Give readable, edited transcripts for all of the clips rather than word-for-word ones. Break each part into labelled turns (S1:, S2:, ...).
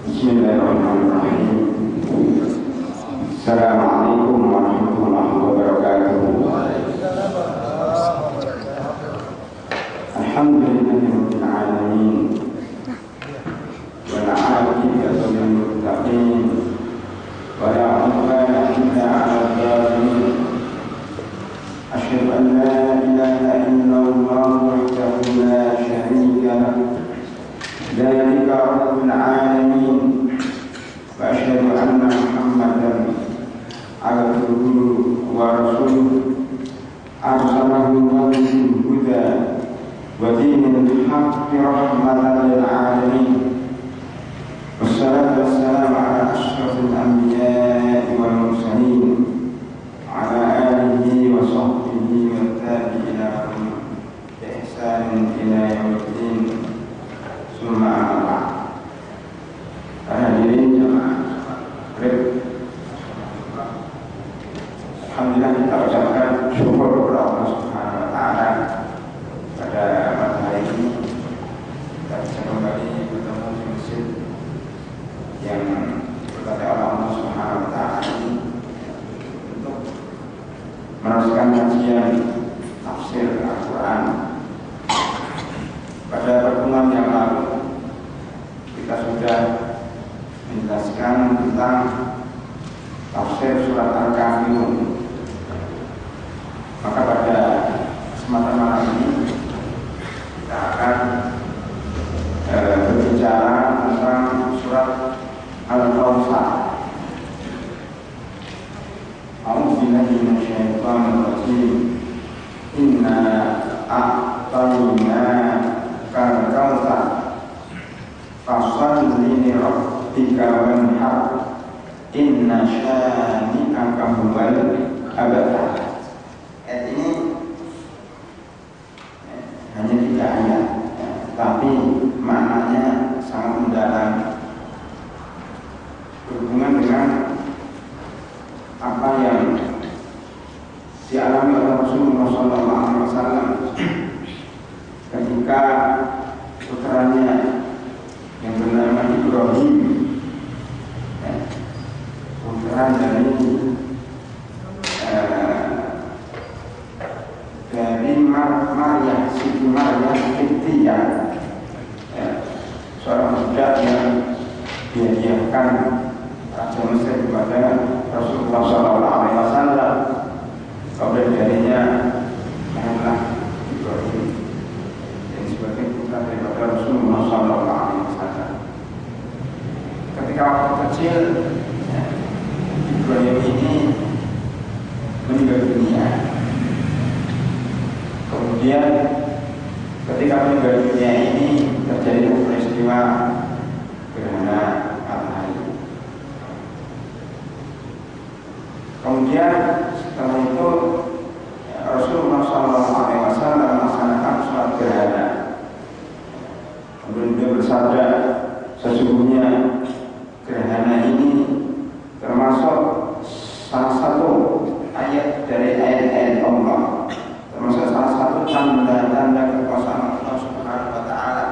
S1: Bismillahirrahmanirrahim. Assalamualaikum warahmatullahi wabarakatuh. Alhamdulillahirabbil alamin. Wal 'aqibatu lil muttaqin. Wa la 'udwana illa 'alal zalimin. Asyhadu an la ilaha illallah wahdahu la syarika lahu. ذلك رب العالمين وأشهد أن محمدا عبده ورسوله أرسله بالهدى ودين الحق رحمة للعالمين والصلاة والسلام على أشرف الأنبياء والمرسلين وعلى آله وصحبه والتابعين لهم بإحسان إلى يوم الدين. Hadirin jemaah, alhamdulillah kita ucapkan syukur kepada Allah Subhanahu wa taala pada malam hari ini kita bisa kembali bertemu di masjid yang berkata Allah Subhanahu wa taala ini untuk meneruskan kajian tafsir Al-Quran. Pada pertemuan yang lalu kita sudah menjelaskan tentang tafsir surat Al-Kafirun. Maka pada kesempatan malam ini kita akan berbicara tentang surat Al-Kautsar. A'udzubillahi minasyaitonir rajim. Inna a'tayna Kautsar fasholli li rabbika wanhar inna syani'aka huwal abtar. Ayat ini hanya 3 ayat, tapi maknanya sangat mendalam berhubungan dengan apa yang dialami oleh Rasulullah SAW ketika putranya yang bernama Ibrahim, putra dari Maryam, Siti Maryam Qibtiyah, seorang budak yang dihadiahkan Raja Mesir kepada Rasulullah SAW. Kemudian darinya lahirlah Ibrahim sebagai putra daripada Rasulullah SAW. Ketika waktu kecil, Ibrahim ini meninggal dunia. Kemudian ketika meninggal dunia ini terjadi peristiwa gerhana matahari. Kemudian setelah itu Rasulullah SAW melaksanakan sholat gerhana. Kemudian dia bersabda, sesungguhnya gerhana ini termasuk salah satu ayat dari ayat-ayat Allah, termasuk salah satu tanda-tanda kekuasaan Allah Subhanahu wa taala.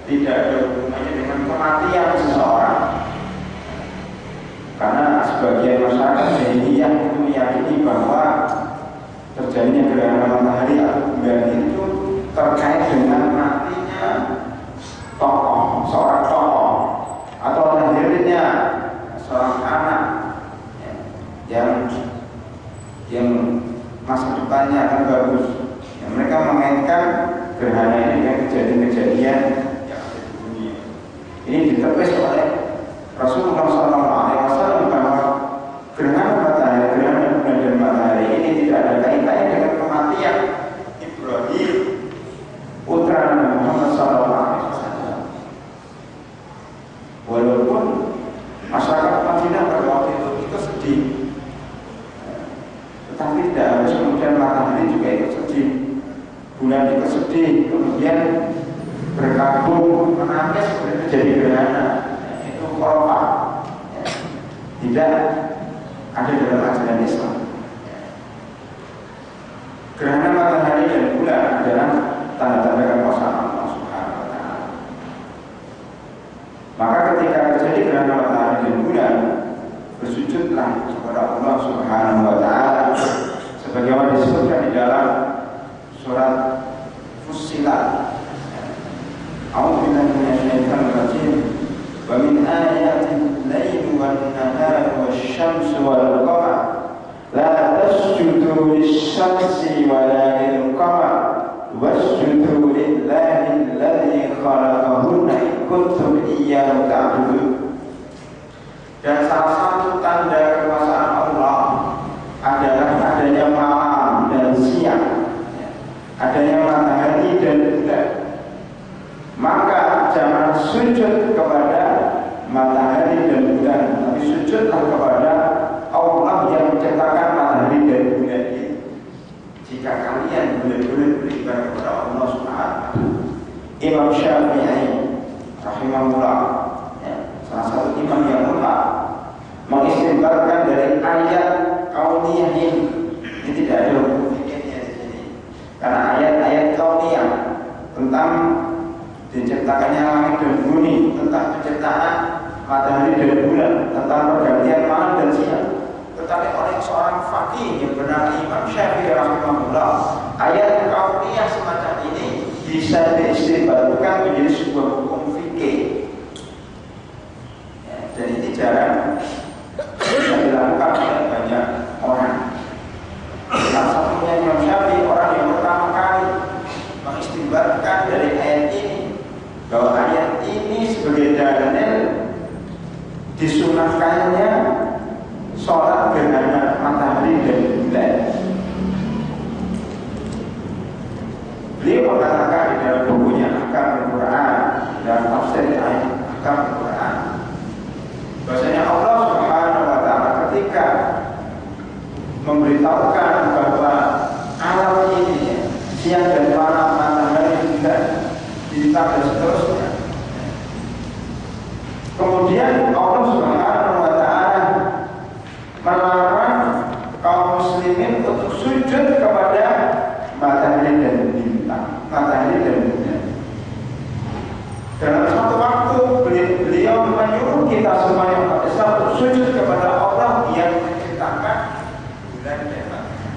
S1: Tidak ada hubungannya dengan kematian seseorang. Karena sebagian masyarakat jahiliyah itu meyakini bahwa terjadinya gerhana matahari bulan itu terkait dengan matinya tokoh, seorang tokoh, atau lahirnya seorang anak yang masa depannya akan bagus. Mereka mengaitkan gerhana ini dengan kejadian-kejadian yang ada di dunia. Ini ditepis oleh Rasulullah SAW bahwa gerhana matahari, gerhana bulan dan matahari ini tidak ada kaitannya dengan kematian Ibrahim, putra Nabi Muhammad SAW. Walaupun masyarakat Madinah pada waktu itu sedih, tetapi tidak harus kemudian matahari juga ikut sedih, bulan ikut sedih, kemudian berkabung menangis seperti jadi gerhana. Itu khurafat, tidak ada dalam ajaran Islam. Gerhana matahari dan bulan adalah tanda-tanda kekuasaan Allah Subhanahu wa taala. Maka ketika terjadi gerhana matahari dan bulan, bersujudlah kepada Allah Subhanahu wa Ta'ala, sebagaimana disebutkan di dalam surat Fussilat. A'udzubillahi minasyaitonir rajim. Wa min ayatihi al-lailu wan-naharu wasyamsu wal-qamar la tasjudu lisyamsi wa la lil-qamar wasjudu lillahi alladzi khalaqahunna in kuntum iyyahu ta'budun. Dan salah satu tanda kekuasaan Allah adalah adanya malam dan siang, adanya matahari dan bulan. Maka jangan sujud kepada matahari dan bulan, tapi sujudlah kepada Allah yang menciptakan matahari dan bulan itu. Jika kalian benar-benar beribadah kepada Allah Subhanahu. Imam Syafi'i rahimahullah, salah satu imam yang ulama, mengistimbatkan dari ayat kauniyah ini tidak ada hukum fikihnya di sini. Karena ayat-ayat kauniyah tentang diciptakannya langit dan bumi, tentang penciptaan matahari dan bulan, tentang pergantian malam dan siang. Tetapi oleh seorang faqih yang bernama Imam Syafi'i rahimahullah, ayat kauniyah semacam ini bisa diistimbatkan menjadi sebuah hukum fikih. Dan ini jarang dilakukan oleh banyak orang. Salah satunya Imam Syafi'i, orang yang pertama kali mengistimbatkan dari ayat ini, bahwa ayat ini sebagai dalil disunahkannya sholat gerhana matahari dan bulan. Beliau mengatakan di dalam bukunya Ahkam Al-Quran, dalam tafsir ayat Ahkam Al-Quran, bahwasanya Allah Subhanahu wa Ta'ala ketika memberitahukan bahwa alam ini, siang dan malam, matahari, bulan, bintang dan seterusnya, kemudian Allah Subhanahu wa Ta'ala melarang kaum muslimin untuk sujud kepada matahari dan bintang, matahari dan bulan. Dalam satu waktu beliau menyuruh kita semuanya umat Islam untuk sujud kepada Allah yang menciptakan bulan dan matahari.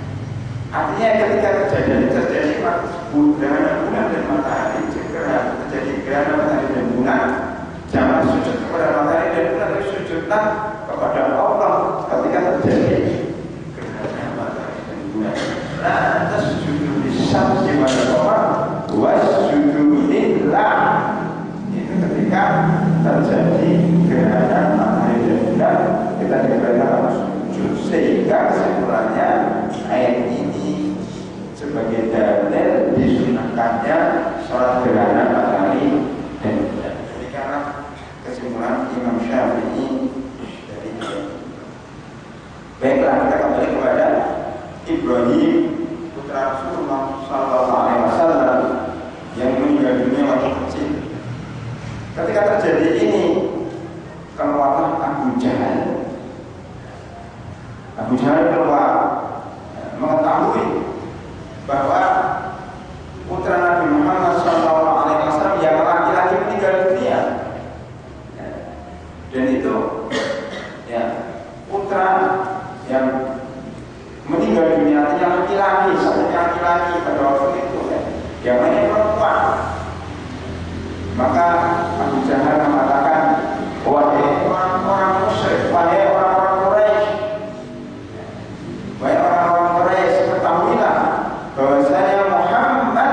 S1: Artinya ketika terjadi gerhana bulan dan matahari, terjadi gerhana matahari dan bulan, jangan sujud kepada matahari dan bulan, tapi sujudlah kepada Allah ketika terjadi gerhana matahari dan bulan. La tasjudu lisyamsi wal qamar wasjudu lillah. Itu ketika terjadi gerhana matahari dan bulan, kita diperintahkan harus sujud. Sehingga kesimpulannya ayat ini sebagai dalil disunahkannya sholat gerhana matahari dan bulan. Demikianlah kesimpulan Imam Syafi'i dari ini. Baiklah, kita kembali kepada Ibrahim putra Rasulullah SAW yang meninggal dunia waktu kecil. Ketika terjadi ini, keluarlah Abu Jahal. Abu Jahal keluar mengetahui bahwa putra Nabi Muhammad SAW yang laki-laki meninggal dunia, dan itu putra yang meninggal dunia artinya laki-laki, satunya laki-laki pada waktu itu, yang lainnya perempuan. Maka Abu Jahal mengatakan, wahai orang-orang musyrik, wahai orang-orang Quraisy, wahai orang-orang Quraisy, ketahuilah bahwasanya Muhammad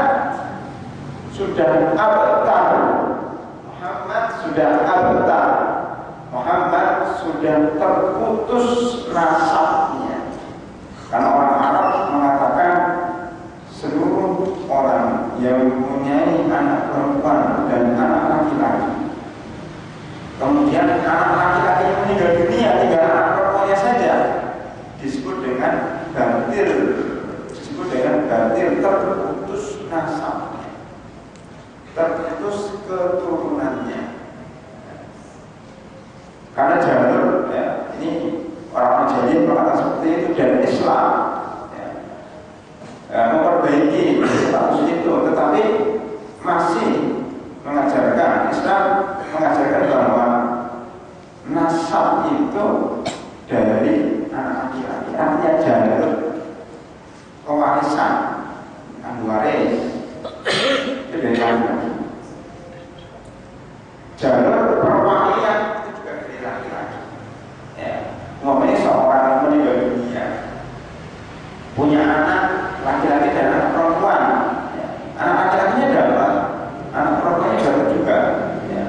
S1: sudah abtar, Muhammad sudah abtar, Muhammad sudah terputus nasabnya. Karena orang Arab mengatakan seluruh orang yang mempunyai anak perempuan dan anak laki-laki, kemudian anak laki-laki yang meninggal dunia tinggal anak perempuannya saja, disebut dengan batil, terputus nasabnya, terputus keturunannya. Karena jalur ini orang-orang jahiliyah berkata seperti itu, dan Islam memperbaiki status itu, tetapi masih mengajarkan, Islam mengajarkan bahwa itu dari anak laki-laki, artinya jalur pewarisan ahli waris itu dari laki-laki. Jalur perwalian itu juga dari laki-laki. Ya, umpamanya seorang meninggal dunia punya anak laki-laki dan anak perempuan. Ya, anak laki-lakinya dapat, anak perempuannya dapat juga. Ya.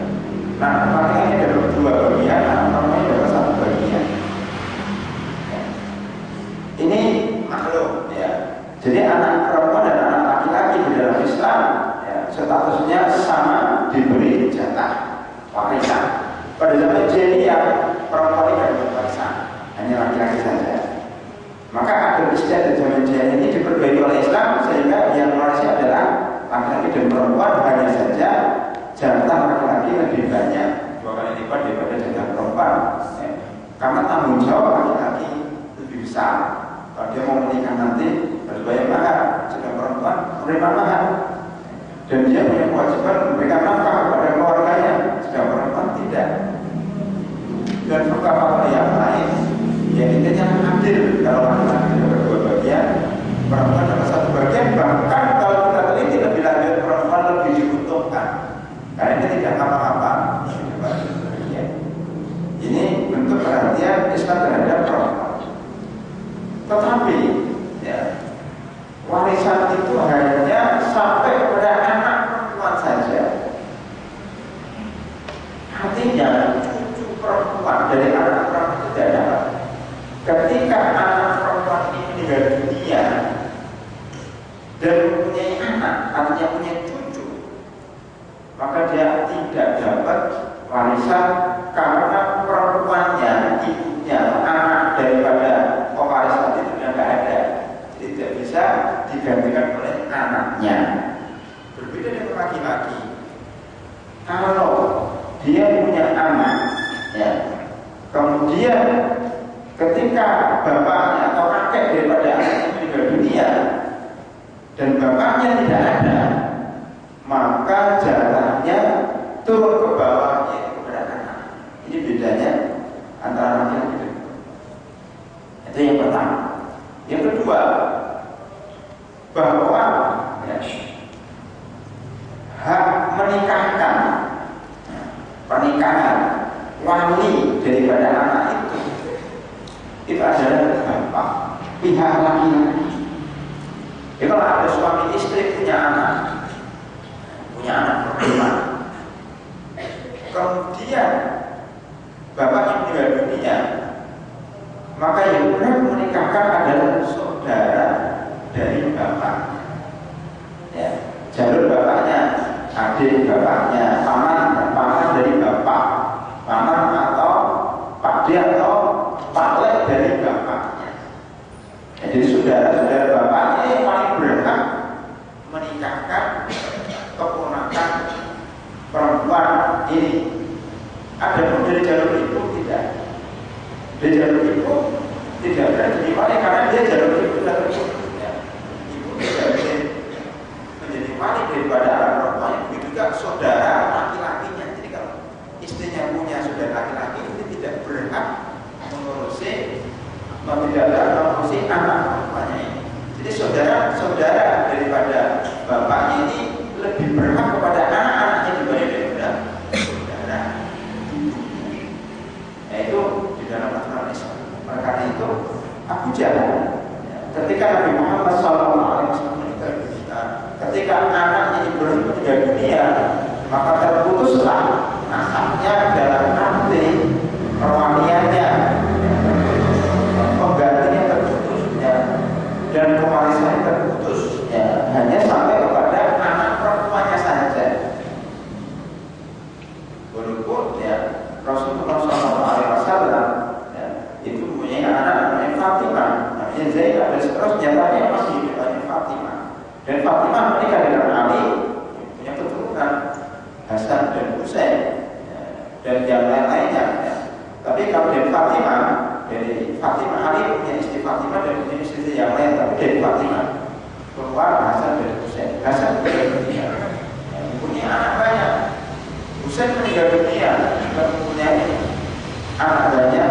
S1: Nah, laki-lakinya dapat 2 bagian, anak perempuannya dapat 1 bagian. Ya. Ini makhluk, ya. Jadi anak perempuan dan anak laki-laki di dalam Islam, ya, statusnya sama, diberi jatah warisan. Pada zaman jahiliyah perempuan tidak dapat warisan, hanya laki-laki saja. Maka adat istiadat zaman jahiliyah ini diperbaiki oleh Islam sehingga yang warisnya adalah laki-laki dan perempuan, hanya saja jatah laki-laki lebih banyak 2 kali lipat daripada jatah perempuan. Ya. Karena tanggung jawab laki-laki lebih besar. Kalau dia mau menikah nanti harus bayar mahar, sedangkan perempuan menerima mahar. Dan dia punya kewajiban memberikan nafkah kepada keluarganya, sedangkan perempuan tidak. Dan fakta-fakta yang lain, ya intinya adil. Kalau laki-laki dapat 2 bagian, perempuan dapat 1 bagian. Bahkan kalau kita teliti lebih lanjut, perempuan lebih diuntungkan karena ini tidak apa-apa. Ini bentuk perhatian Islam terhadap perempuan. Tetapi ya, warisan itu hanya sampai kepada anak perempuan saja. Artinya cucu perempuan dari anak perempuan tidak dapat. Ketika anak perempuan ini meninggal dunia dan mempunyai anak, artinya punya cucu, maka dia tidak dapat warisan karena perempuannya, ibunya, anak daripada pewaris tadi itu tidak ada. Jadi tidak bisa digantikan oleh anaknya. Berbeda dengan laki-laki. Kalau dia punya anak, ya, kemudian ketika bapaknya atau kakek daripada anaknya meninggal dunia dan bapaknya tidak ada, maka jatahnya turun ke bawah kepada anak. Ini bedanya antara laki-laki dan perempuan. Itu yang pertama. Yang kedua, bahwa ya, hak menikahkan, pernikahan wali daripada anak itu adalah bapak pihak laki-laki. Jadi kalau ada suami istri punya anak perempuan, kemudian bapaknya meninggal dunia, maka yang berhak menikahkan adalah saudara dari bapak. Ya, jalur bapaknya, adik bapaknya, paman dari bapak, paman atau pakde atau paklek dari bapaknya. Ya, jadi saudara-saudara bapaknya yang paling berhak menikahkan keponakan perempuan ini. Ada pun dari jalur ibu tidak. Dari jalur ibu tidak berarti wali karena dia jalur ibu sudah terputus. Ya. Ibu tidak boleh menjadi wali daripada anak perempuan. Begitu juga saudara laki-lakinya. Jadi kalau istrinya punya saudara laki-laki itu tidak berhak mengurusi anak perempuannya ini. Jadi saudara daripada bapaknya ini lebih berhak kepada anak-anaknya dibanding daripada saudara. Yaitu di dalam aturan Islam. Karena itu Abu Jahal ketika Nabi Muhammad SAW meninggal dunia, ketika anaknya Ibrahim meninggal dunia, maka terputuslah nasabnya dalam arti perwaliannya, penggantinya terputus ya, dan pewarisannya terputus ya, hanya sampai kepada anak perempuannya saja. Walaupun ya Rasulullah SAW ya, itu mempunyai anak namanya Fatimah, namanya Zainab, dan seterusnya, tapi masih hidup namanya Fatimah. Dan Fatimah menikah dengan Ali, punya keturunan Hasan dan Husain ya, dan yang lain-lainnya ya. Tapi kalau dari Fatimah Ali punya istri Fatimah dan punya istri yang lain, tapi dari Fatimah keluar Hasan dan Husain. Hasan meninggal dunia, punya anak banyak. Husain meninggal dunia, mempunyai anak banyak,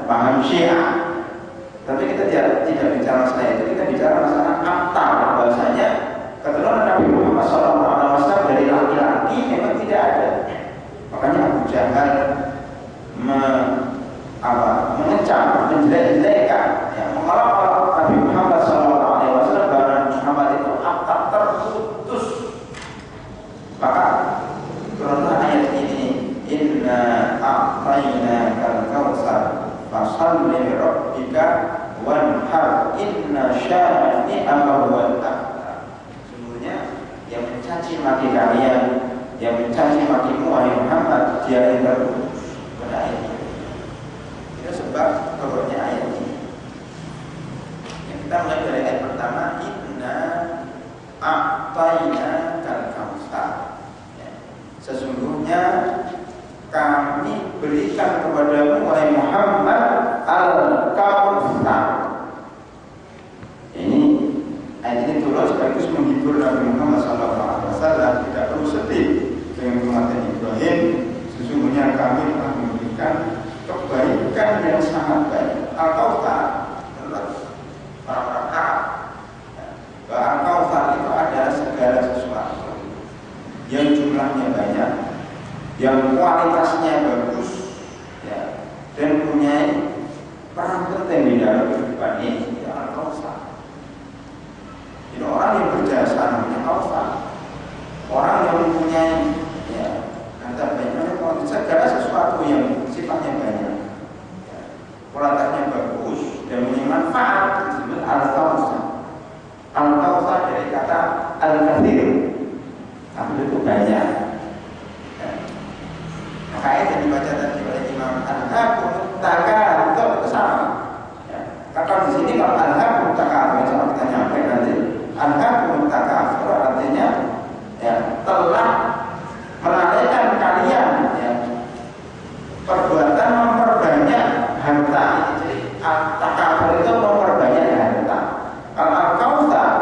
S1: paham Syiah. Tapi kita tidak bicara masalah itu, kita bicara masalah akta. Bahasanya keturunan Nabi Muhammad SAW dari laki-laki memang tidak ada. Makanya Abu Jahal mengecam, menjelek-jelekan, ya, mengolok-olok Nabi Muhammad SAW bahwa Muhammad itu akta terputus. Maka turunlah ayat ini, Inna a'tayna kal-kautsar fasalli li rabbika wanhar inna syani'aka huwal abtar. Sesungguhnya yang mencaci maki kalian, yang mencaci makimu wahai Muhammad, dia yang terputus. Pada ayat ini. Itu sebab turunnya ayat ini. Yang kita mulai dari ayat pertama, Inna a'tayna kal-kautsar. Sesungguhnya kami berikan kepadamu wahai Muhammad al-kautsar. Ini ayat ini turun sekaligus menghibur Nabi Muhammad SAW. Tidak perlu sedih dengan kematian Ibrahim. Sesungguhnya kami telah memberikan kebaikan yang sangat baik. Al-kautsar orang-orang Arab. Bahwa al-kautsar itu adalah segala sesuatu yang jumlahnya banyak, yang kualitasnya bagus, ya, dan punya peran penting di dalam kehidupan ini. Ya, al-kautsar. Jadi orang yang berjasa namanya kautsar. Orang yang mempunyai, ya, kata banyak, segala sesuatu yang sifatnya banyak, ya, kualitasnya bagus dan punya manfaat disebut al-kautsar. Al-kautsar dari kata al-katsir. Tapi itu banyak. Maka ayat yang dibaca tadi oleh Imam Al-Hakum Takatsur itu sama. Kata di sini kalau Al-Hakum Takatsur, insya kita nyampe nanti. Al-Hakum Takatsur artinya, ya, telah melalaikan kalian, ya, perbuatan memperbanyak harta. Jadi Takatsur itu memperbanyak harta. Kalau al-kautsar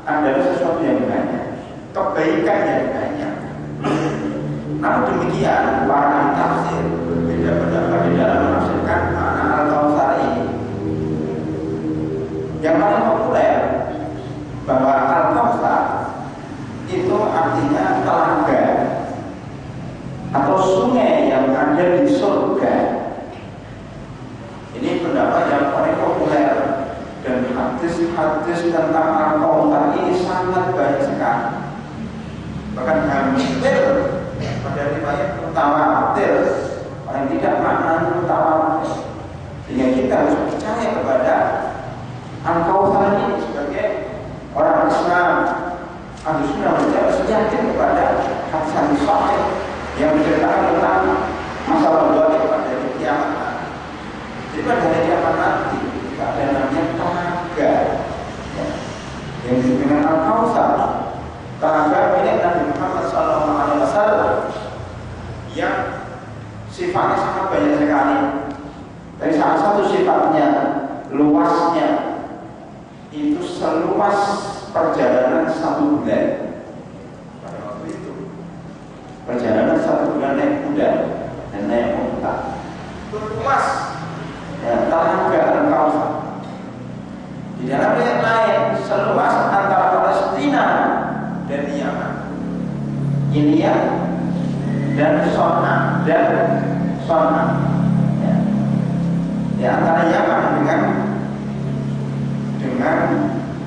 S1: adalah sesuatu yang banyak, kebaikan yang banyak. Namun demikian, para ahli tafsir berbeda pendapat di dalam menafsirkan makna al-kautsar ini. Yang paling populer bahwa al-kautsar itu artinya telaga atau sungai yang ada di surga. Ini pendapat yang paling populer, dan hadis-hadis tentang al-kautsar ini sangat banyak sekali. Bahkan hampir pada riwayat mutawatir, paling tidak maknanya mutawatir. Sehingga kita harus percaya kepada al-kautsar ini sebagai orang Islam. Ahlu Sunnah wal Jamaah yakin kepada hadis-hadis sahih yang menceritakan tentang masalah doa pada hari kiamat. Jadi pada hari kiamat nanti tidak ada namanya telaga, ya, yang disebut dengan al-kautsar. Telaga milik Nabi Muhammad SAW yang sifatnya sangat banyak sekali. Dari salah satu sifatnya, luasnya itu seluas perjalanan 1 bulan. Pada waktu itu perjalanan 1 bulan naik kuda dan naik unta. Luas, ya, telaga al-kautsar. Di dalam ayat lain seluas antara Palestina dan Yaman, Ilya dan Sona ya. Di antara Yaman dengan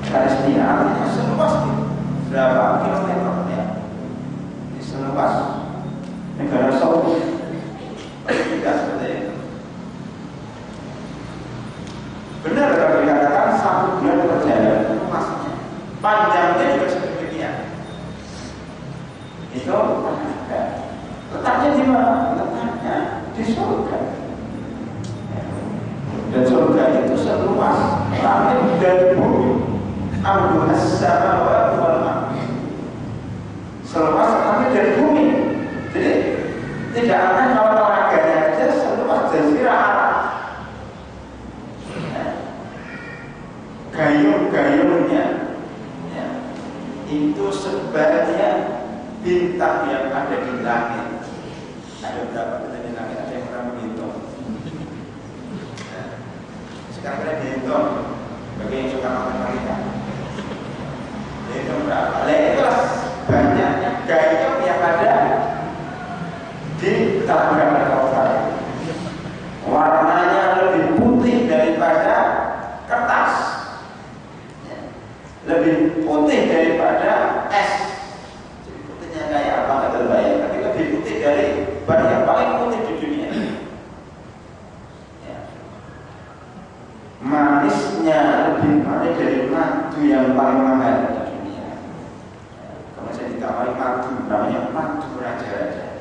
S1: Palestina, artinya seluas itu berapa kilometer, ya, di seluas negara Saudi. Tidak seperti itu. Benar kalau dikatakan 1 bulan perjalanan luasnya, panjangnya juga sedemikian. Itu letaknya di mana? Letaknya di surga. Dan surga itu seluas langit dan bumi. Amdu as-samawati wal ardh. Seluas langit dan bumi. Jadi tidak aneh kalau telaganya aja seluas jazirah Arab. Gayung-gayungnya, ya, itu sebanyak bintang yang ada di langit. Ada berapa bintang di langit? Ada yang pernah menghitung? badminton bagi yang suka matematika. Itu berapa? Itulah banyaknya gayam yang ada di Telaga Al-Kautsar. Warnanya lebih putih daripada kertas, lebih putih daripada es. Jadi putihnya kayak apa nggak terbayang, tapi lebih putih dari ban yang paling putih di dunia. Ya. Manisnya lebih manis dari madu yang paling mahal di dunia. Ya. Kalau saya ditawari madu, namanya madu raja-raja.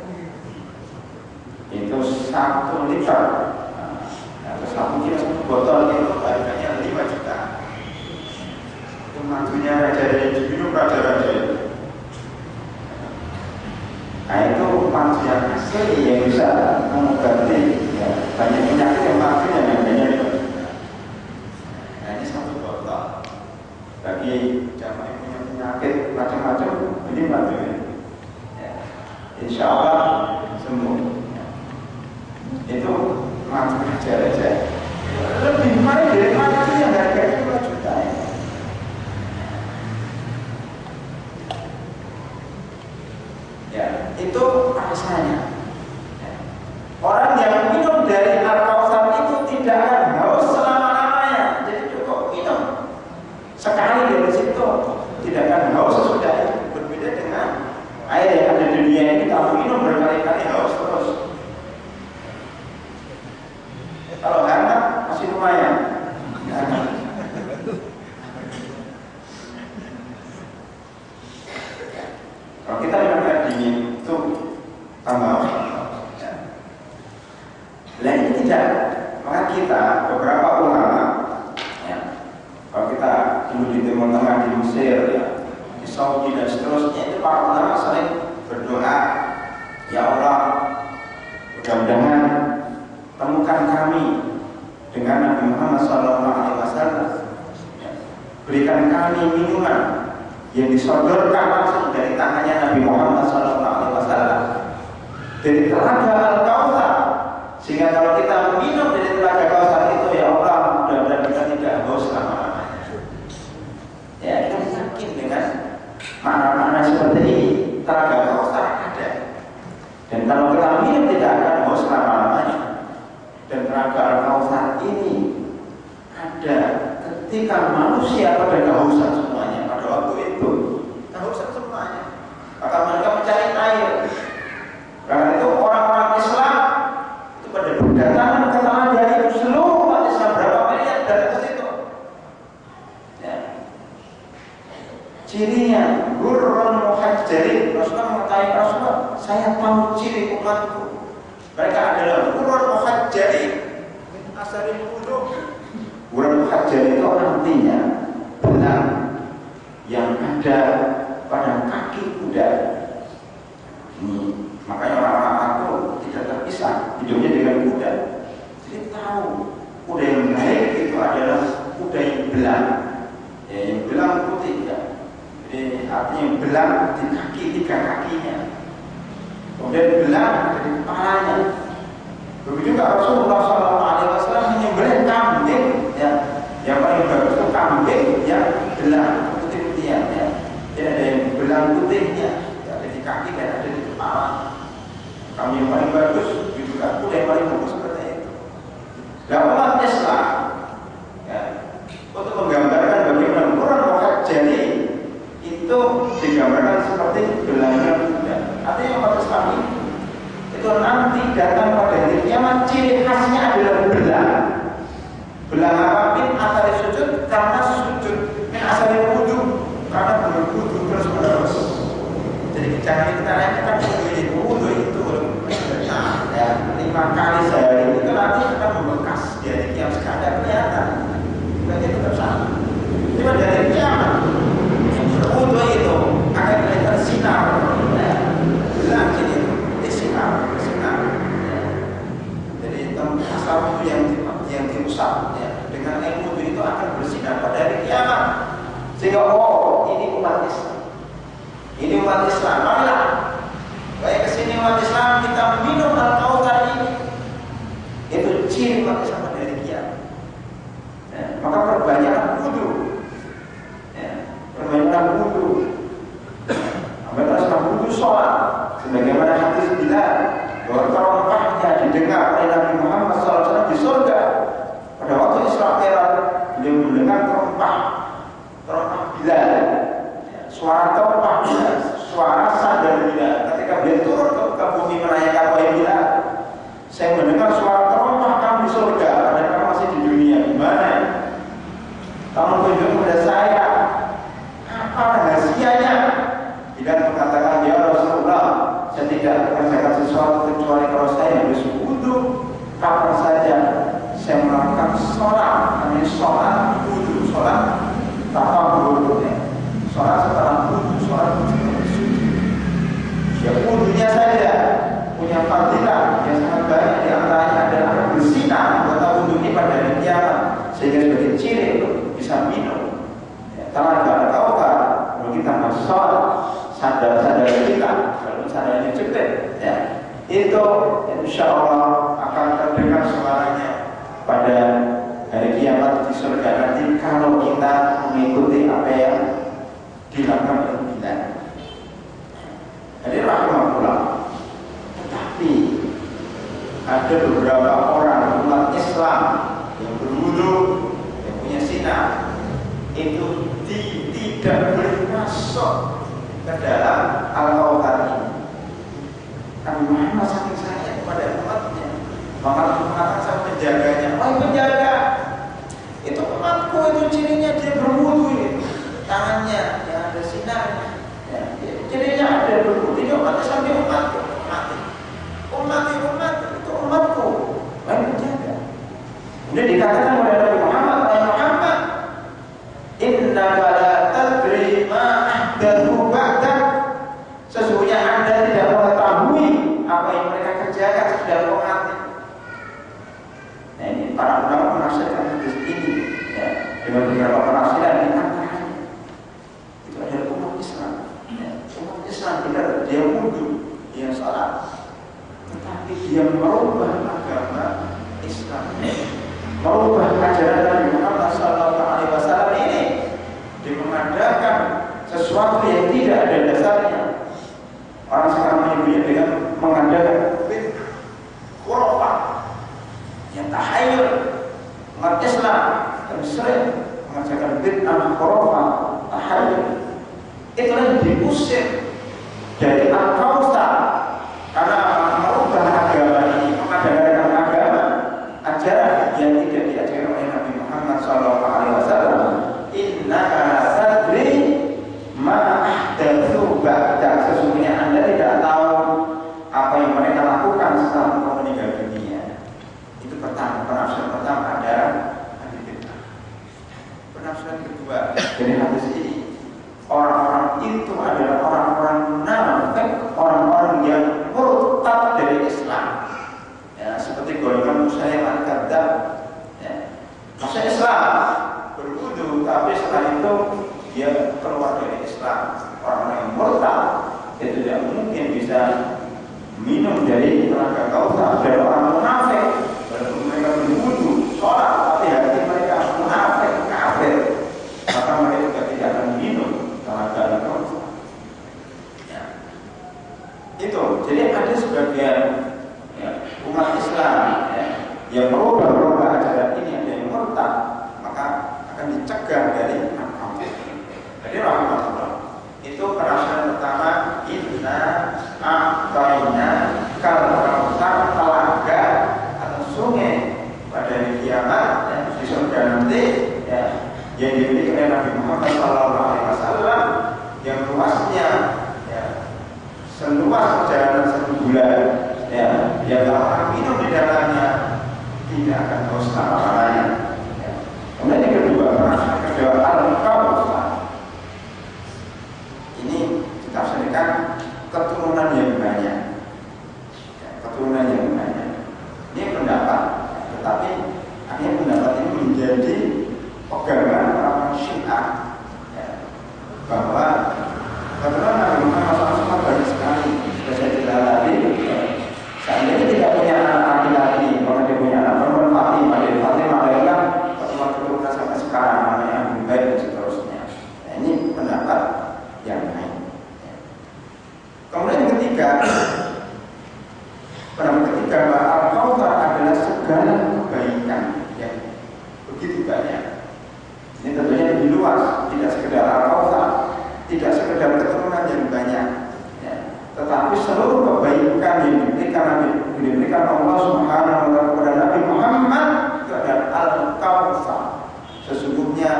S1: Itu 1 liter. Atau 1 kilo, 1 botol itu harganya 5 juta. Itu madunya raja dari diminum raja-raja itu. Nah itu madu yang asli yang bisa mengobati ya, banyak penyakit yang madunya harganya 5 juta. Nah ini 1 botol. Bagi jamaah yang punya penyakit macam-macam, ini madunya. Ya. Insya Allah sembuh. Itu madu raja-raja. Lebih mahal dari madu yang harganya 5 juta ya. Ya, itu alasannya. Ya. Orang yang minum dari Al-Kautsar itu tidak akan haus selama-lamanya. Jadi cukup minum sekali dari situ, tidak akan haus sesudah itu. Berbeda dengan air yang ada di dunia ini, kalau minum berkali-kali haus terus. Kalau hangat masih lumayan. Kalau kita minum air dingin itu tambah. Lain tidak. Maka kita beberapa ulama, ya, kalau kita dulu di Timur Tengah, di Mesir, ya, di Saudi dan seterusnya, itu para ulama saling berdoa, ya Allah, mudah-mudahan temukan kami dengan Nabi Muhammad SAW. Berikan kami minuman yang disodorkan langsung dari tangannya Nabi Muhammad SAW dari Telaga Al-Kautsar, sehingga kalau kita minum dari Telaga Al-Kautsar itu, ya Allah, mudah-mudahan kita tidak haus selama-lamanya. Ya, kita yakin dengan makna-makna seperti ini. Telaga Al-Kautsar ada, dan kalau kita minum tidak akan haus selama-lamanya. Dan Telaga Al-Kautsar ini ada ketika manusia pada kehausan semuanya, pada waktu itu kehausan semuanya, maka mereka mencari air. Karena itu orang-orang Islam itu pada berdatangan ke Telaga itu, seluruh umat Islam berapa miliar datang ke situ. Ya. Cirinya Ghurran Muhajjalin. Rasulullah mengatakan, Rasulullah, saya tahu ciri umatku. Mereka adalah Ghurran Muhajjalin min asaril wudu. Ghurran Muhajjalin itu artinya belang yang ada pada kaki kuda. Makanya orang-orang aku tidak terpisah hidupnya dengan kuda. Jadi tahu kuda yang baik itu adalah kuda yang belang, ya, yang belang putih ya. Jadi artinya yang belang di kaki, 3 kakinya. Kemudian belang ada di kepalanya. Begitu juga Rasulullah SAW menyembelih kambing, ya, yang paling bagus itu kambing yang belang putih-putihan, ya. Jadi ada yang belang putihnya, ya, ada di kaki dan ada di kepala. Kambing yang paling bagus, juga kuda yang paling bagus seperti itu. Dan umat Islam, ya, untuk menggambarkan bagaimana Ghurran Muhajjalin itu digambarkan seperti belangnya kuda. Artinya umat Islam itu nanti datang pada hari kiamat, ciri khasnya adalah belang. Belang apa? Min asari sujud, karena sujud. Min asari wudu, karena berwudu terus menerus. Jadi jangan kita lakukan wudu itu, nah, ya, 5 kali sehari itu nanti akan membekas di hari kiamat. Sekarang kelihatan, berarti tetap sama. Cuma dari kiamat berwudu itu akan kelihatan sinar. Belang ini sinar. Jadi asal itu yang diusap, ya, dengan air wudu itu akan bersinar pada hari kiamat. Sehingga ini umat Islam. Ini umat Islam. Marilah, baik kesini umat Islam, kita minum Al-Kautsar ini. Itu ciri umat Islam pada hari kiamat. maka perbanyaklah wudu. Ya, perbanyaklah wudu. Mereka wudu sholat, sebagaimana hadis Bilal bahwa terompahnya didengar oleh Nabi Muhammad SAW di surga. Pada waktu Isra Mi'raj, beliau mendengar terompah Bilal, suara terompah Bilal, suara sadar Bilal. Ketika beliau turun ke bumi menanyakan, wahai Bilal, saya mendengar suara terompah kamu di surga, padahal kamu masih di dunia. Gimana? Kamu tunjuk kepada saya apa rahasianya? Bilal mengatakan, ya Rasulullah, saya tidak mengerjakan sesuatu kecuali kalau saya harus wudu kapan saja saya melakukan sholat. Ini sholat wudu, sholat tatawwu, sholat setelah wudu, sholat wudu. Ya wudunya saja punya fadilah yang sangat banyak, di antaranya adalah bersinar anggota wudu ini pada hari kiamat, sehingga sebagai ciri bisa minum. Telaga Kautsar, kalau kita sholat sadar kita, kalau sadar dicekik, ya itu insya Allah akan terdengar suaranya pada hari kiamat di surga nanti kalau kita mengikuti apa yang dilakukan oleh Bilal. Jadi rahimahullah. Tetapi ada beberapa orang umat Islam yang berwudu, yang punya sinar, itu tidak boleh masuk ke dalam Al-Kautsar ini. Nabi Muhammad saking sayang kepada umatnya, maka mengatakan saya menjaganya. Oh, penjaga itu umatku, itu cirinya dia berwudu ini, tangannya yang ada sinarnya, ya, cirinya ada berwudu. Ini umatnya sampai umatku, umat itu umatku, baik penjaga. Kemudian dikatakan oleh Nabi Muhammad, Muhammad, innaka la tadri ma ahdathu ba'dak. Sesungguhnya Anda tidak mengetahui apa yang mereka kerjakan sudah mati. Nah, ini para ulama menafsirkan hadis ini, ya, dengan beberapa penafsiran di antaranya itu adalah umat Islam. Ya, umat Islam tidak dia wudu, dia salat, tetapi dia merubah agama Islam, merubah ajaran Nabi Muhammad SAW ini, dia mengadakan sesuatu yang tidak ada dasarnya. Orang sekarang menyebutnya dengan mengadakan khurafat, yang tahayyul. Umat Islam yang sering mengerjakan bid'ah, khurafat, tahayyul, itulah diusir dari Al-Kautsar karena merubah agama ini, mengadakan agama ajaran yang tidak diajarkan oleh Nabi Muhammad SAW. Inna sadri ma ahdatsu ba'da. Sesungguhnya Anda tidak tahu apa yang mereka lakukan setelah engkau meninggal dunia. Itu pertama, penafsiran pertama adalah hadis bid'ah. Penafsiran kedua dari hadis ini, orang-orang itu adalah orang-orang munafik, orang-orang yang murtad dari Islam. Ya, seperti golongan Musailamah al-Kadzdzab. Ya, masuk Islam, berwudu, tapi setelah itu dia keluar dari Islam. Orang-orang yang murtad itu tidak mungkin bisa minum dari telaga Kautsar. Dari orang munafik, walaupun mereka berwudu, sholat, tapi hati mereka munafik, kafir, maka mereka juga tidak akan minum telaga Kautsar. Ya. Itu, jadi ada sebagian, ya, umat Islam, ya, yang merubah ajaran ini, ada yang murtad, maka akan dicegah dari Al-Kautsar. Jadi rahmatullah, itu perasaan pertama, inna a'tayna kal kautsar, telaga atau sungai pada hari kiamat, ya, di surga nanti, ya, yang dimiliki oleh Nabi Muhammad SAW, yang luasnya, ya, seluas perjalanan 1 bulan, ya, yang kalau orang minum di dalamnya tidak akan haus selama-lamanya. Ya. Kemudian yang kedua, perasaan kedua, Al-Kautsar. Ini ditafsirkan keturunan yang banyak, ya, keturunan yang banyak. Ini pendapat, tetapi akhirnya pendapat ini menjadi pegangan orang Syiah, ya, bahwa keturunan Nabi Muhammad SAW banyak sekali. Sudah saya cerita tadi, ya, seandainya tidak punya anak laki-laki, maka dia punya anak perempuan Fatimah. Dari Fatimah adalah keturunan sampai begitu banyak. Ini tentunya lebih luas, tidak sekedar al-Kautsar, tidak sekedar keturunan yang banyak, ya. Tetapi seluruh kebaikan yang diberikan Allah Subhanahu wa Ta'ala kepada Nabi Muhammad itu adalah al-Kautsar. Sesungguhnya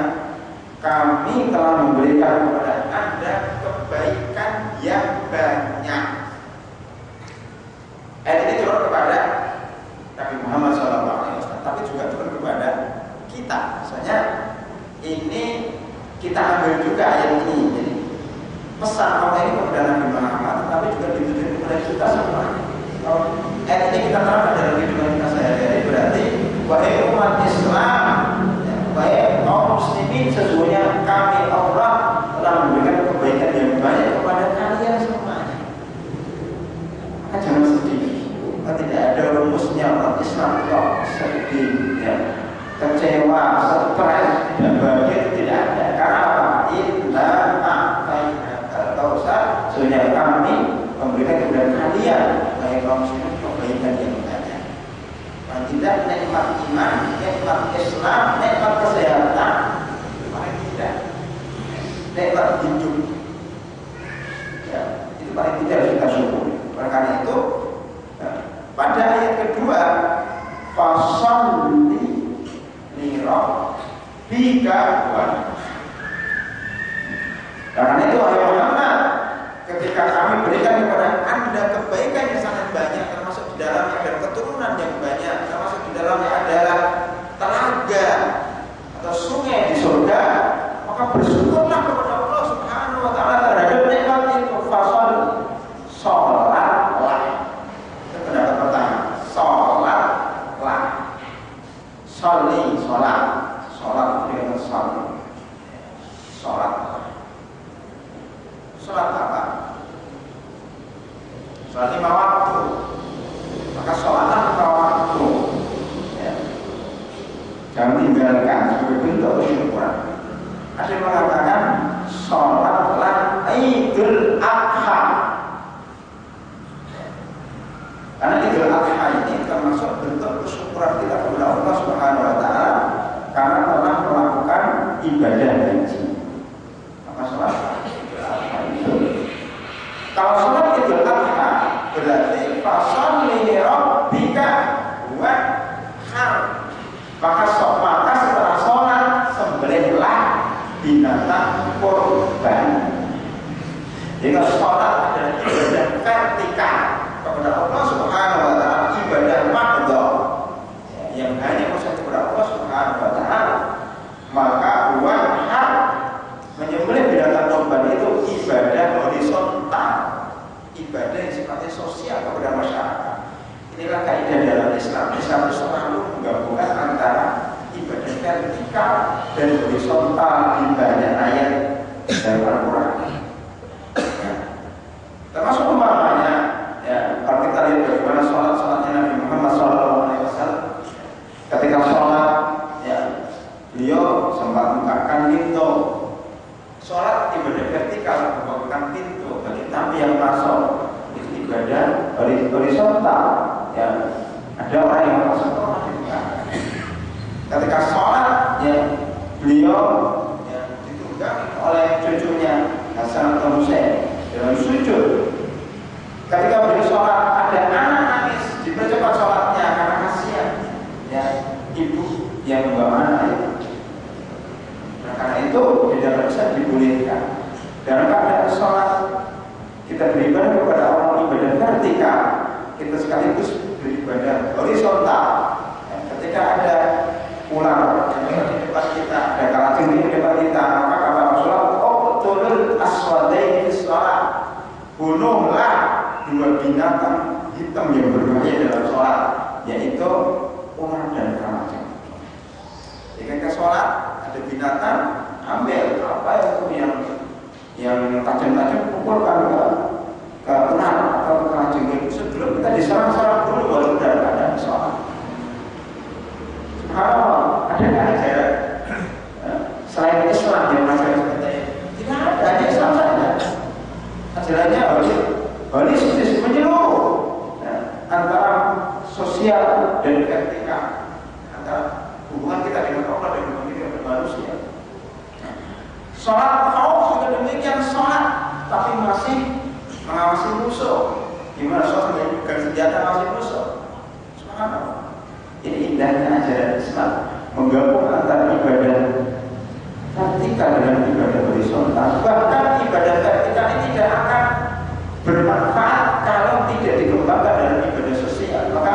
S1: kami telah memberikan kepada Anda kebaikan yang banyak. Ayat ini turun kepada Nabi Muhammad SAW, tapi juga turun kepada kita. Misalnya ini kita ambil juga ayat ini. Jadi pesan Allah ini kepada Nabi Muhammad, tapi juga ditujukan kepada kita semua. Kalau ayat ini kita terapkan dalam kehidupan kita sehari-hari, berarti wahai umat Islam, wahai kaum muslimin, sesungguhnya kami Allah telah memberikan kebaikan yang banyak kepada kalian semuanya. Maka jangan sedih. Tidak ada rumusnya umat Islam kok sedih, ya, kecewa, stres, tidak bahagia, tidak ada. Karena apa? Inna al-Kautsar, sesungguhnya kami memberikan kepada kalian baik kaum muslimin kebaikan yang banyak. Tidak nikmat iman, nikmat Islam, nikmat kesehatan, paling tidak nikmat hidup, ya, itu paling tidak harus kita syukuri. Oleh karena itu, pada ayat kedua, fasalli li rabbika wanhar. Karena itu wahai Muhammad, ketika kami berikan kepada Anda kebaikan yang sangat banyak, termasuk di dalamnya ada keturunan yang banyak, termasuk di dalamnya adalah telaga atau sungai di surga, maka bersyukurlah kepada Allah Subhanahu wa Ta'ala terhadap nikmat itu. Fasal sholatlah. Itu pendapat pertama. Sholatlah. Sholli, sholat. Sholat dengan sholli. Sholatlah. Sholat apa? Sholat 5 waktu. Maka sholatlah 5 waktu, ya. Jangan tinggalkan sebagai bentuk kesyukuran. Ada yang mengatakan sholatlah Idul Adha, karena Idul Adha ini termasuk bentuk kesyukuran kita kepada Allah Subhanahu wa Ta'ala karena telah melakukan ibadah haji. Maka sholat Idul Adha itu, kalau sholat Idul Adha berarti fasalli li rabbika wanhar. Maka setelah sholat sembelihlah binatang kurban. Jadi sholat adalah ibadah vertikal kepada Allah Subhanahu wa Ta'ala, ibadah mahdhah yang hanya bersatu kepada Allah Subhanahu wa Ta'ala. Maka wanhar, menyembelih binatang kurban itu ibadah horizontal, ibadah yang sifatnya sosial kepada masyarakat. Inilah kaidah dalam Islam. Islam selalu menggabungkan antara ibadah vertikal dan horizontal di banyak ayat dalam Al-Quran. Termasuk umpamanya, ya, kalau kita lihat bagaimana sholatnya Nabi Muhammad SAW. Ketika sholat, ya, beliau sempat membukakan pintu. Sholat ibadah vertikal, membukakan pintu bagi tamu yang masuk. Itu ibadah horizontal, ya. Ada orang yang masuk, orang yang dibukakan. Ketika sholat, ya, beliau, ya, ditunggangi oleh cucunya Hasan atau Husain dalam sujud. Ketika beliau sholat, ada anak nangis, dipercepat sholatnya karena kasihan, ya, ibu yang membawa anak itu. Nah, karena itu tidak bisa dibolehkan. Dalam keadaan sholat kita beribadah kepada Allah, ibadah vertikal, kita sekaligus beribadah horizontal. Ya, ketika ada ular yang di depan kita, ada kalajeng di depan kita, maka kata Rasulullah, "Uqtulul aswadaini fis shalah." Bunuhlah dua binatang hitam yang berbahaya dalam sholat, yaitu ular dan kalajeng. Ketika sholat ada binatang, ambil apa yang tajam-tajam, pukulkan ke ular atau ke kalajeng itu sebelum kita diserang-serang dulu baru dalam keadaan sholat. Subhanallah, ada nggak ajaran selain Islam yang mengajarkan seperti ini? Tidak ada, hanya Islam saja. Ajarannya holistis, menyeluruh, antara sosial dan vertikal, antara hubungan kita dengan Allah Sholat khauf juga demikian, sholat tapi masih mengawasi musuh. Gimana sholat dengan senjata mengawasi musuh? Subhanallah. Ini indahnya ajaran Islam, menggabung antara ibadah vertikal dengan ibadah horizontal. Bahkan ibadah vertikal ini tidak akan bermanfaat kalau tidak dikembangkan dalam ibadah sosial. Maka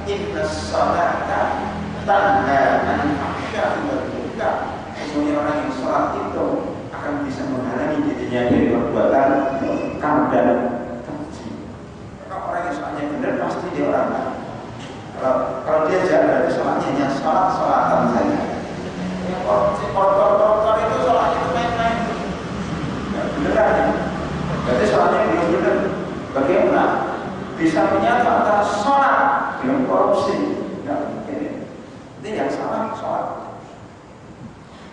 S1: inna sholata tanha 'anil fahsya'i wal munkar. Sesungguhnya orang yang sholat itu akan bisa menghalangi dirinya dari perbuatan munkar dan keji. Maka orang yang sholatnya benar pasti dia orang baik. Kalau dia jalan dari sholatnya hanya sholat-sholatan saja. Yang kotor itu sholatnya itu main-main. Tidak beneran ya. Berarti sholatnya belum benar. Bagaimana bisa menyatu antara sholat dengan korupsi? Tidak mungkin. Itu yang salah sholat.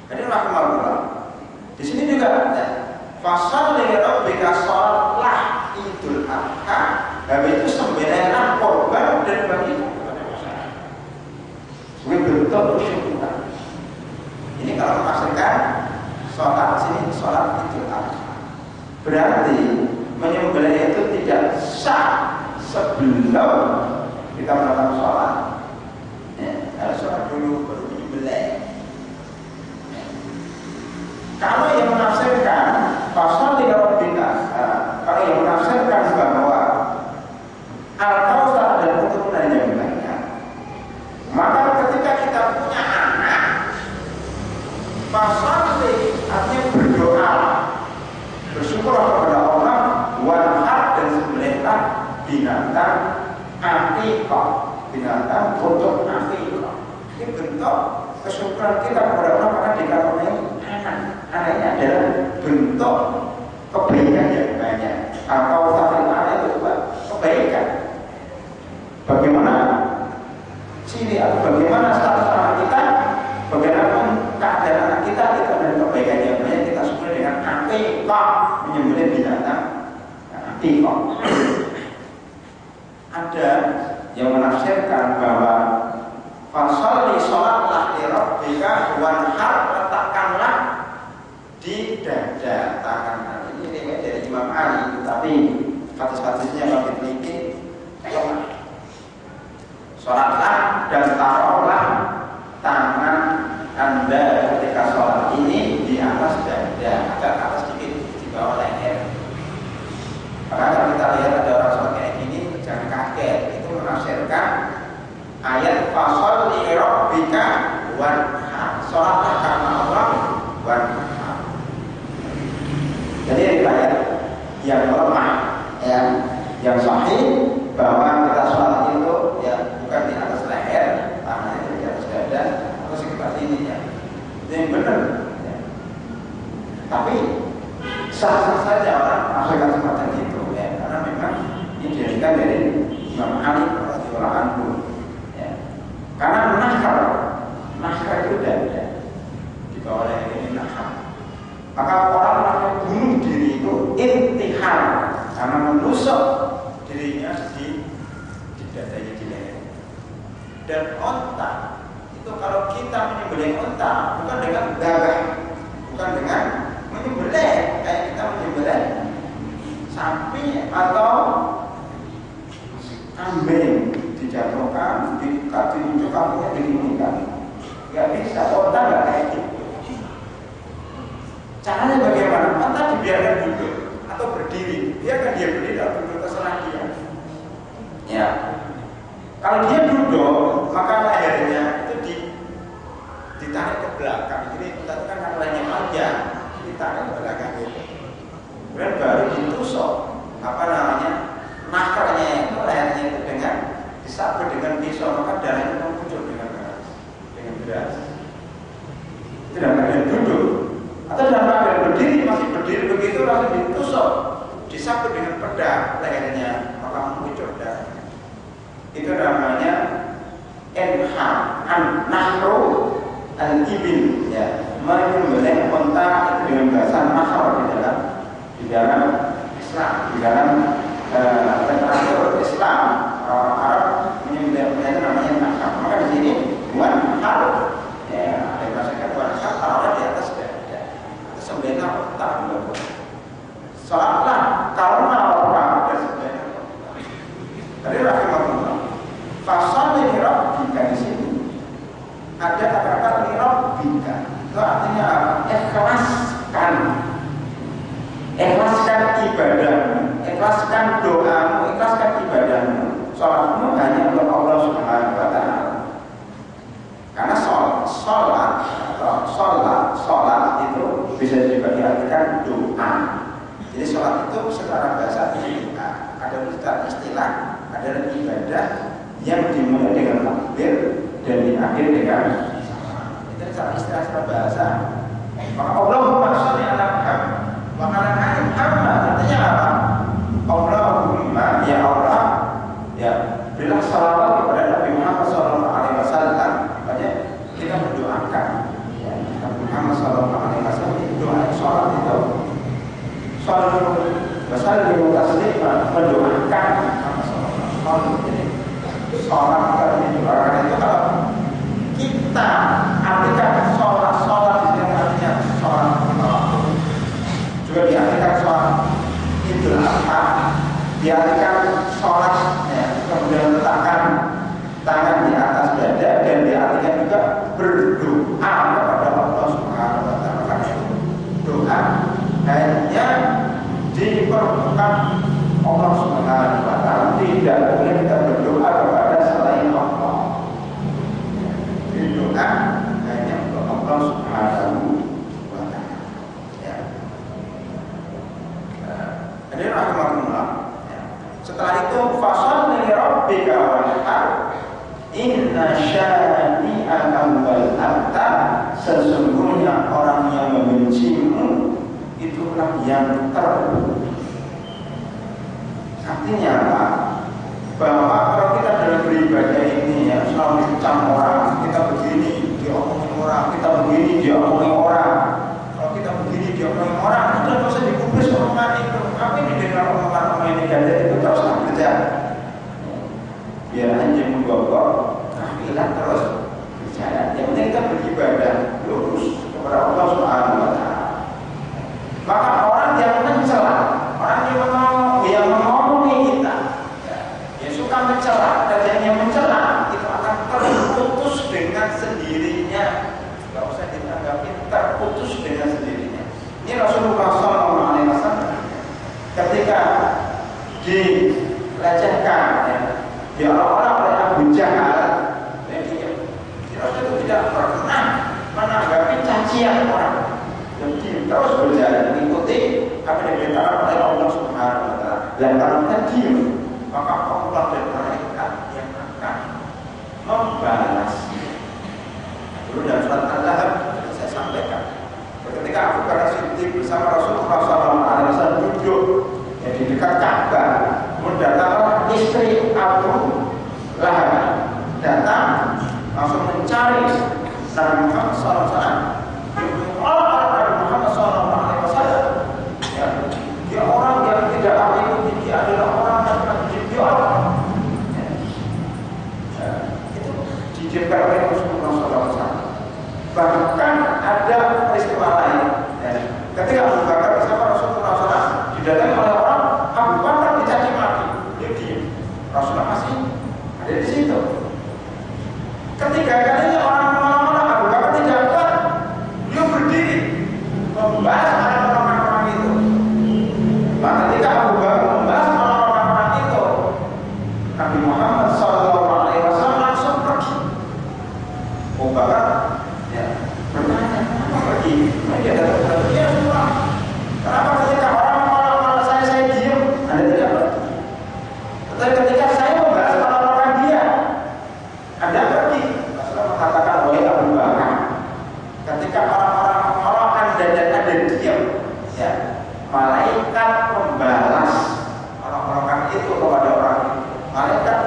S1: Jadi rahimahullah. Di sini juga fasholli li rabbika sholatlah Idul Adha. Habis itu sembelihlah korban dan bagimu. Ini bentuk kesyukuran. Ini kalau menghasilkan sholat sini sholat Idul Adha. Berarti menyembelih itu tidak sah sebelum kita melakukan sholat. Harus sholat dulu baru menyembelih. Kalau yang menafsirkan fasholli li rabbika, kalau yang menafsirkan bahwa al-kautsar dan keturunan yang banyak, maka ketika kita punya anak, fasholli artinya berdoa, bersyukur kepada Allah, wanhar dan sembelihlah binatang aqiqah, binatang untuk aqiqah. Ini bentuk kesyukuran kita kepada Allah karena dikaruniai anak. Anaknya adalah bentuk kebaikan yang banyak. Atau tafsir itu kebaikan. Bagaimana ciri atau bagaimana status anak kita, bagaimana keadaan anak kita itu adalah kebaikan yang banyak. Kita syukur dengan aqiqah, menyembelih binatang aqiqah. Ada yang menafsirkan bahwa fasholli sholatlah li rabbika wanhar, letakkanlah di dada tangan. Ini riwayat dari Imam Ali, tapi hadis-hadisnya kalau diteliti lemah. Sholatlah dan taruhlah tangan Anda ketika sholat ini di atas dada, agak atas sedikit di bawah leher. Maka kalau kita lihat ada orang sholat kayak gini, jangan kaget. Itu menafsirkan ayat fasholli li rabbika wanhar, sholatlah karena Allah wanhar. Jadi riwayat yang lemah, yang sahih bahwa kita sholat itu ya bukan di atas leher, tangannya di atas dada atau sekitar ini ya. Itu yang benar. Ya. Tapi sah-sah saja orang menghasilkan semacam itu, ya, karena memang ini dijadikan dari Imam Ali radhiyallahu anhu. Ya. Karena nahar itu dada di bawah leher ini nahar. Maka orang yang bunuh diri itu intihar karena menusuk dirinya di dadanya, di leher. Dan onta itu kalau kita menyembelih onta bukan dengan gagah, bukan dengan menyembelih kayak kita menyembelih sapi atau kambing, dijatuhkan, ditunjuk kampungnya dimulihkan. Gak bisa, onta gak kayak gitu. Caranya bagaimana? Entah dibiarkan duduk atau berdiri. Biarkan dia berdiri atau duduk, terserah dia. Ya. Kalau dia duduk, maka lehernya itu ditarik ke belakang. Jadi kita kan lehernya panjang, ditarik ke belakang itu. Kemudian baru ditusuk. Nakarnya itu lehernya itu dengan disabet dengan pisau, maka darahnya memuncul dengan deras. Itu dalam keadaan duduk. Atau dalam keadaan berdiri, masih berdiri begitu langsung ditusuk, disabet dengan pedang lehernya, maka muncul darah. Itu namanya nahru al-ibil, ya, menyembelih unta. Itu dengan bahasa nahar di dalam Islam, di dalam literatur Islam. Orang Arab menyembelih unta itu namanya nahar. Maka di sini wan har, ya, ada bahasa wan har taruhnya di atas dada. Sembelihlah kata-kata lirabbika itu artinya apa? Ikhlaskan ibadahmu, ikhlaskan doamu, ikhlaskan ibadahmu. Sholatmu hanya untuk Allah Subhanahu wa Ta'ala. Karena sholat itu bisa juga diartikan doa. Jadi sholat itu secara bahasa doa. Ada istilah, ada ibadah yang dimulai dengan takbir dan diakhiri dengan salam. Itu istilah bahasa. Maka Allahumma sholli ala Muhammad wa ala ali Muhammad artinya apa? Allahumma ya Allah, ya berilah salawat kepada Nabi Muhammad SAW. Makanya kita mendoakan ya, Nabi Muhammad SAW itu doa sholat itu sholat wasallimu tasliman mendoakan Muhammad SAW. Jadi sholat kita mendoakan itu kalau kita artikan sholat di sini artinya sholat juga diartikan sholat Idul Adha, diartikan sholat ya, kemudian letakkan tangan di atas dada dan diartikan juga berdoa kepada Allah Subhanahu wa Ta'ala. Doa hanya diperlukan Allah Subhanahu wa Ta'ala, tidak boleh kita berdoa kepada selain Allah. Doa hanya untuk Allah Subhanahu wa Ta'ala. Ya. Hadirin rahimakumullah. Setelah itu fasholli li rabbika wanhar inna syani'aka wal abtar, sesungguhnya orang yang membencimu itulah yang terburuk. Artinya apa? Bahwa kalau kita dalam beribadah ini ya selalu dicam orang, kita begini diomongin orang, kita begini diomongin orang. Kalau kita begini diomongin orang, itu nggak usah dikubris omongan itu. Apa ini dengan omongan negatif itu terus kerja. Biar anjing menggogok, kafilah terus berjalan. Yang penting kita beribadah lurus kepada Allah Subhanahu wa Ta'ala. Maka orang yang mencela, orang yang mengomongi kita, ya suka mencela, dan yang mencela itu akan terputus dengan sendirinya. Tidak usah ditanggapi, terputus dengan sendirinya. Ini Rasulullah SAW ketika dilecehkan ya orang-orang oleh Abu Jahal, dia itu tidak pernah menanggapi cacian orang. Jadi terus berjalan mengikuti apa yang diberitakan oleh Allah Subhanahu wa Ta'ala. Dan kalau kita diam, maka Allah dan malaikat yang akan membalas. Dulu dalam surat Al-Lahab saya sampaikan, ketika Abu Bakar Siddiq bersama Rasulullah SAW duduk di dekat Ka'bah, mendatanglah istri Abu Lahab, datang langsung mencari Nabi Muhammad SAW. Dia orang yang tidak mengikuti, dia adalah orang yang menjadi orang. Itu dijadikan oleh Rasulullah SAW. Bahkan ada peristiwa lain. Ketika Abu Bakar bersama Rasulullah SAW didatangi oleh orang, Abu Bakar dicaci maki, dia diam. Rasulullah masih ada di situ. Ketiga kalinya orang menolak Abu Bakar tidak kuat, dia berdiri membahas orang-orang itu. Maka ketika Abu Bakar membahas orang-orang itu, Nabi Muhammad SAW langsung pergi. Abu Bakar bertanya, kenapa pergi? Dia datang pergi, ya semua. Kenapa ketika orang-orang saya diam, Anda tidak pergi? Tetapi ketika saya membahas orang-orang dia, Anda pergi. Rasulullah mengatakan, wahai Abu Bakar, ketika orang-orang Anda dan Anda diam, ya, malaikat membalas orang-orang itu kepada orang itu. Malaikat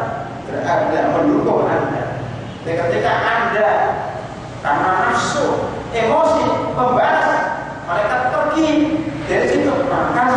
S1: berada mendukung Anda. Dan ketika Anda karena nafsu, emosi, membalas, malaikat pergi dari situ. Maka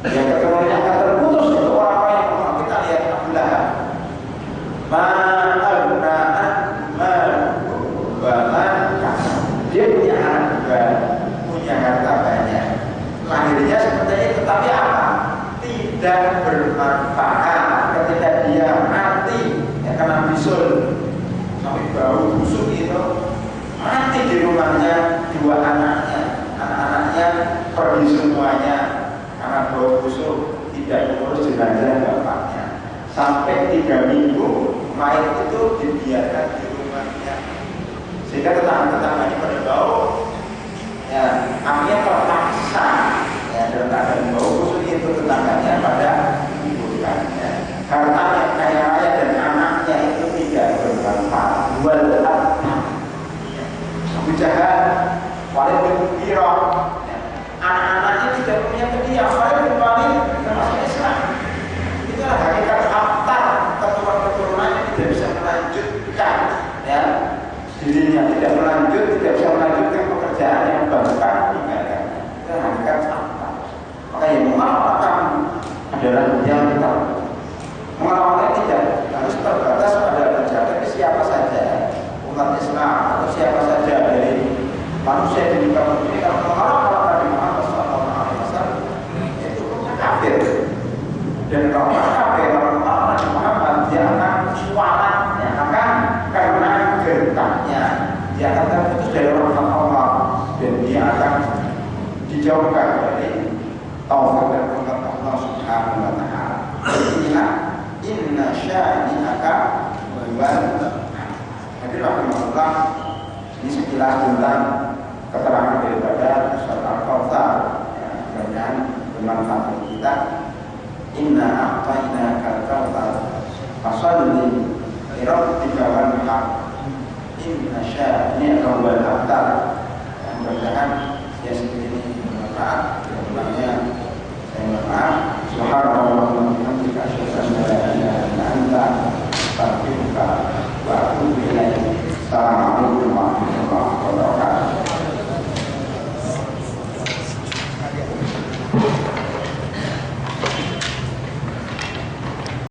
S1: Yang ketemunya akan terputus itu orang yang mau kita lihat Abu Lahab. Dia punya anak juga, punya harta banyak. Lahirnya seperti itu, tetapi apa? Tidak bermanfaat ketika dia mati ya, karena bisul sampai bau busuk itu, mati di rumahnya dua anaknya, anak-anaknya pergi semuanya karena bau busuk, tidak mengurus jenazah bapaknya. Sampai 3 minggu mayat itu dibiarkan di rumahnya, sehingga tetangga-tetangganya pada bau. Ya, akhirnya terpaksa ya, dalam keadaan bau busuk itu tetangganya pada kuburannya. Hartanya kaya raya dan anaknya itu tidak bermanfaat. Abu Jahal, Walid bin Mughirah, anak-anaknya tidak punya pendiam. Walid bin Walid termasuk Islam. Itulah hakikat aftar, keturunan-keturunannya tidak bisa melanjutkan ya, dirinya tidak melanjut, tidak bisa melanjutkan pekerjaan yang bahkan tinggalkan. Itu hakikat aftar. Maka yang mengamalkan adalah yang kita mengamalkan tidak harus terbatas pada penjaga siapa saja umat Islam atau siapa saja dari manusia di muka bumi ini. Kalau mengamalkan Nabi Muhammad SAW itu kafir. Dan kalau kafir, kalau mengamalkan Nabi Muhammad, dia akan sualat, ya, akan karena gertaknya dia akan terputus dari rahmat Allah dan dia akan dijauhkan dari taufik dan rahmat Allah Subhanahu wa Ta'ala. Inilah inna syani'aka wal abtar. Jadi rahimahullah, ini sekilas tentang keterangan daripada surat Al-Kautsar ya, mudah-mudahan bermanfaat bagi kita. Inna a'tainakal kautsar fasholli li rabbika wanhar inna syani'aka wal abtar. Mudah-mudahan ya seperti ini bermanfaat. Kurangnya saya mohon maaf. Subhanallah wa bihamdihi asyhadu an la ilaha illa anta